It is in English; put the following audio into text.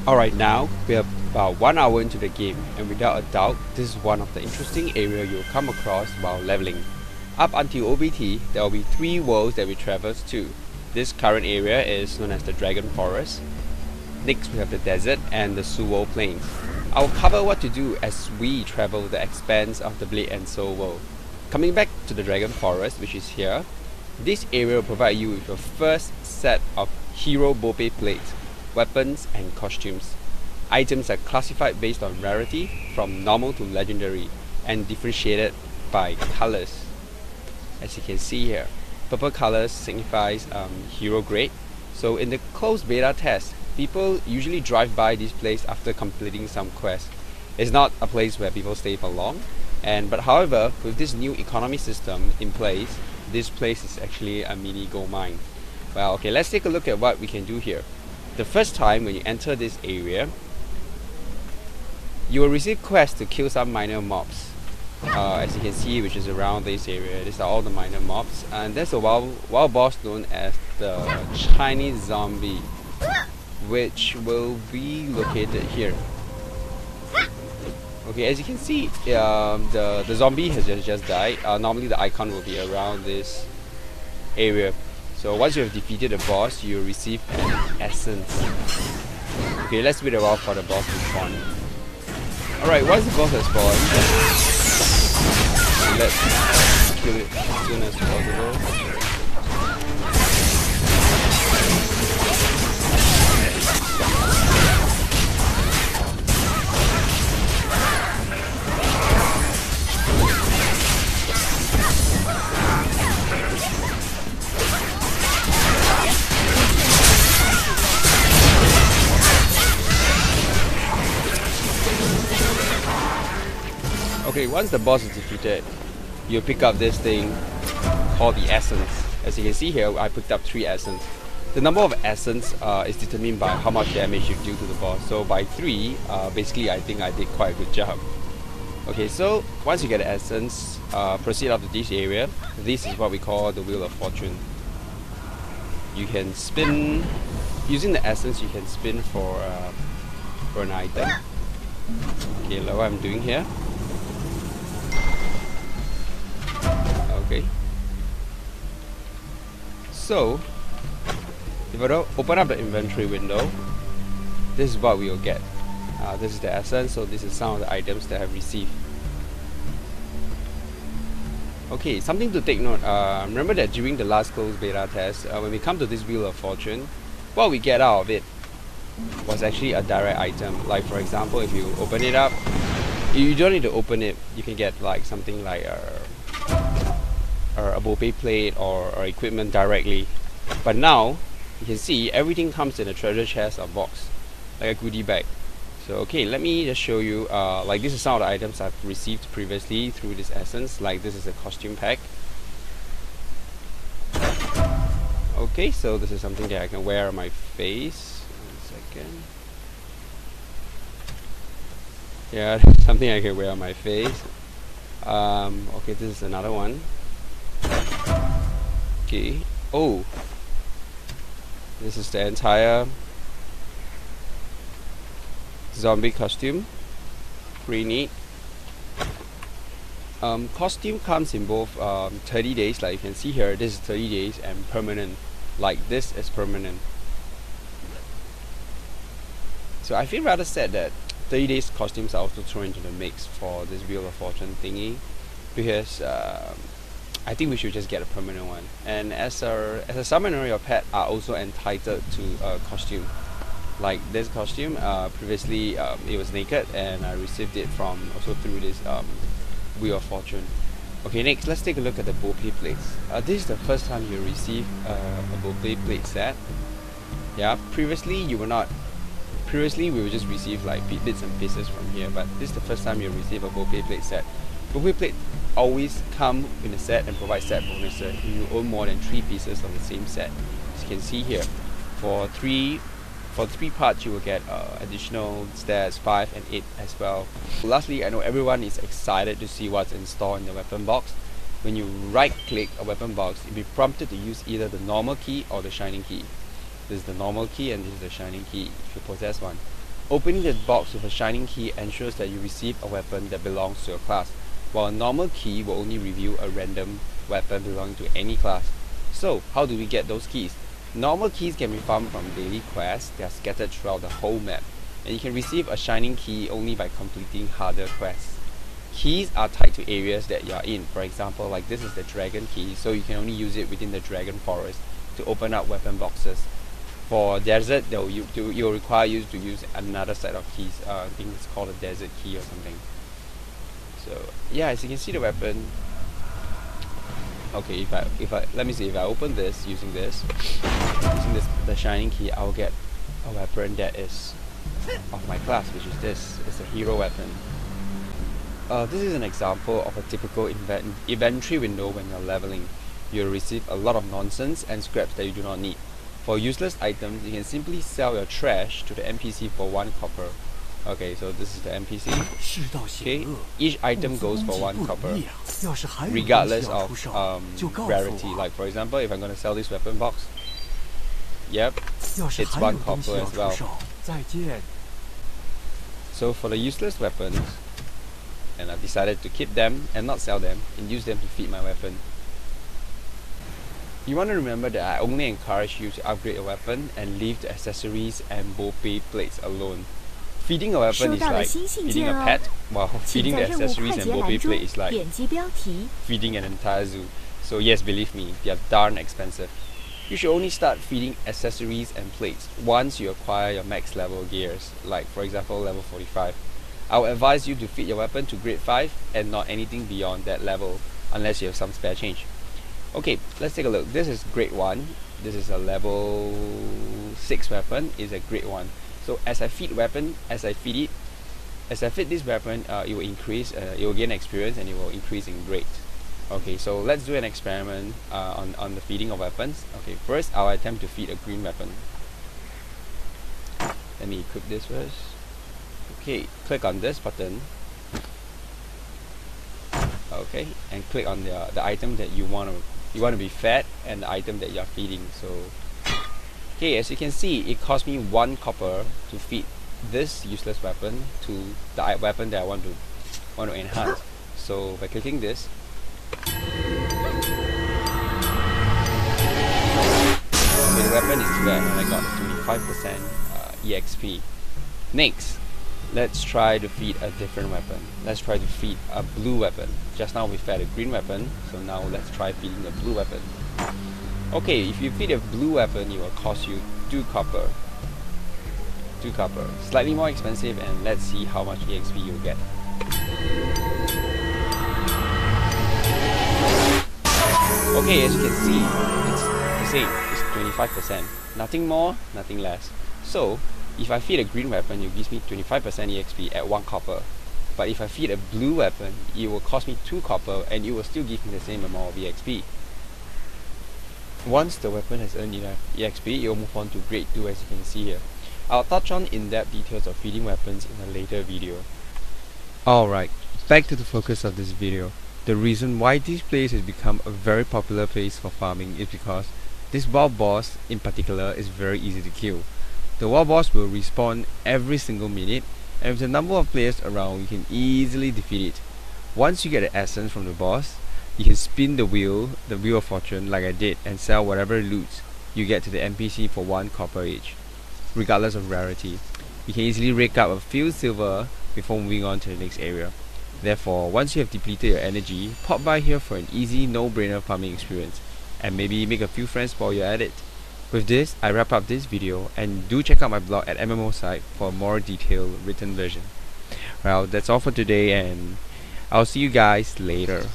Alright, now we're about 1 hour into the game, and without a doubt, this is one of the interesting areas you'll come across while leveling. Up until OBT, there will be 3 worlds that we traverse to. This current area is known as the Dragon Forest. Next we have the desert and the Suwo Plains. I'll cover what to do as we travel the expanse of the Blade and Soul world. Coming back to the Dragon Forest, which is here, this area will provide you with your first set of hero Bope plates, weapons and costumes. Items are classified based on rarity from normal to legendary and differentiated by colors. As you can see here, purple colors signifies hero grade. So in the closed beta test, people usually drive by this place after completing some quest. It's not a place where people stay for long, but however, with this new economy system in place, this place is actually a mini gold mine. Well, okay, let's take a look at what we can do here. The first time when you enter this area, you will receive quests to kill some minor mobs. As you can see, which is around this area, these are all the minor mobs, and there's a wild boss known as the Chinese zombie, which will be located here. Okay, as you can see, the zombie has just died. Normally the icon will be around this area. So once you have defeated the boss, you will receive an essence. Okay, let's wait a while for the boss to spawn. Alright, once the boss has spawned, let's kill it as soon as possible. Okay, once the boss is defeated, you pick up this thing called the essence. As you can see here, I picked up 3 essence. The number of essence is determined by how much damage you do to the boss. So by 3, basically I think I did quite a good job. Okay, so once you get the essence, proceed up to this area. This is what we call the Wheel of Fortune. You can spin, using the essence you can spin for an item. Okay, like what I'm doing here. Okay. So, if I don't open up the inventory window, this is what we will get. This is the essence, so this is some of the items that I have received. Okay, something to take note. Remember that during the last closed beta test, when we come to this Wheel of Fortune, what we get out of it was actually a direct item. Like for example, if you open it up, you don't need to open it. You can get like something like a Bope plate or equipment directly. But now you can see everything comes in a treasure chest or box, like a goodie bag. So okay, let me just show you, like this is some of the items I've received previously through this essence. Like this is a costume pack. Okay, so this is something that I can wear on my face. 1 second. Yeah, something I can wear on my face. Okay, this is another one. Okay. Oh, this is the entire zombie costume. Pretty neat. Costume comes in both 30 days, like you can see here. This is 30 days, and permanent. Like this is permanent. So I feel rather sad that 30 days costumes are also thrown into the mix for this Wheel of Fortune thingy, because I think we should just get a permanent one. And as a summoner, your pet are also entitled to a costume. Like this costume, previously it was naked, and I received it from also through this Wheel of Fortune. Okay, next let's take a look at the Bope plates. This is the first time you receive a Bope plate set. Yeah, previously we would just receive like bits and pieces from here, but this is the first time you receive a Bope plate set. Bope plate always come in a set and provide set bonuses if you own more than 3 pieces of the same set. As you can see here, for 3 parts you will get additional stats, 5 and 8 as well. Lastly, I know everyone is excited to see what's in store in the weapon box. When you right click a weapon box, you'll be prompted to use either the normal key or the shining key. This is the normal key and this is the shining key if you possess one. Opening this box with a shining key ensures that you receive a weapon that belongs to your class, while a normal key will only reveal a random weapon belonging to any class. So, how do we get those keys? Normal keys can be found from daily quests. They are scattered throughout the whole map, and you can receive a shining key only by completing harder quests. Keys are tied to areas that you are in. For example, like this is the dragon key, so you can only use it within the dragon forest to open up weapon boxes. For desert, you'll require you to use another set of keys. I think it's called a desert key or something. So yeah, as you can see the weapon. Okay, if I let me see, if I open this using the shining key, I'll get a weapon that is of my class, which is this. It's a hero weapon. This is an example of a typical inventory window when you're leveling. You'll receive a lot of nonsense and scraps that you do not need. For useless items, you can simply sell your trash to the NPC for 1 copper. Okay, so this is the NPC. Okay, each item goes for 1 copper, regardless of rarity. Like for example, if I'm going to sell this weapon box, yep, it's 1 copper as well. So for the useless weapons, and I've decided to keep them and not sell them and use them to feed my weapon. You want to remember that I only encourage you to upgrade your weapon and leave the accessories and bopei plates alone. Feeding a weapon is like feeding a pet, while feeding the accessories and bopei plate is like feeding an entire zoo. So yes, believe me, they are darn expensive. You should only start feeding accessories and plates once you acquire your max level gears, like for example level 45. I would advise you to feed your weapon to grade 5 and not anything beyond that level, unless you have some spare change. Okay, let's take a look. This is grade 1. This is a level 6 weapon. It's a grade 1. So as I feed this weapon, it will increase, it will gain experience and it will increase in grade. Okay, so let's do an experiment on the feeding of weapons. Okay, first I'll attempt to feed a green weapon. Let me equip this first. Okay, click on this button. Okay, and click on the item that you want to be fed and the item that you're feeding. So okay, as you can see, it cost me 1 copper to feed this useless weapon to the weapon that I want to enhance. So by clicking this, okay, the weapon is fed and I got 25% EXP. Next, let's try to feed a different weapon. Let's try to feed a blue weapon. Just now we fed a green weapon, so now let's try feeding a blue weapon. Okay, if you feed a blue weapon, it will cost you 2 copper. 2 copper. Slightly more expensive, and let's see how much EXP you'll get. Okay, as you can see, it's the same. It's 25%. Nothing more, nothing less. So, if I feed a green weapon, it gives me 25% EXP at 1 copper. But if I feed a blue weapon, it will cost me 2 copper and it will still give me the same amount of EXP. Once the weapon has earned enough EXP, it will move on to grade 2 as you can see here. I'll touch on in-depth details of feeding weapons in a later video. Alright, back to the focus of this video. The reason why this place has become a very popular place for farming is because this wild boss in particular is very easy to kill. The wild boss will respawn every single minute, and with the number of players around, you can easily defeat it. Once you get the essence from the boss, you can spin the wheel of fortune like I did, and sell whatever loot you get to the NPC for 1 copper each, regardless of rarity. You can easily rake up a few silver before moving on to the next area. Therefore, once you have depleted your energy, pop by here for an easy, no-brainer farming experience, and maybe make a few friends while you're at it. With this, I wrap up this video, and do check out my blog at MMO Site for a more detailed written version. Well, that's all for today, and I'll see you guys later.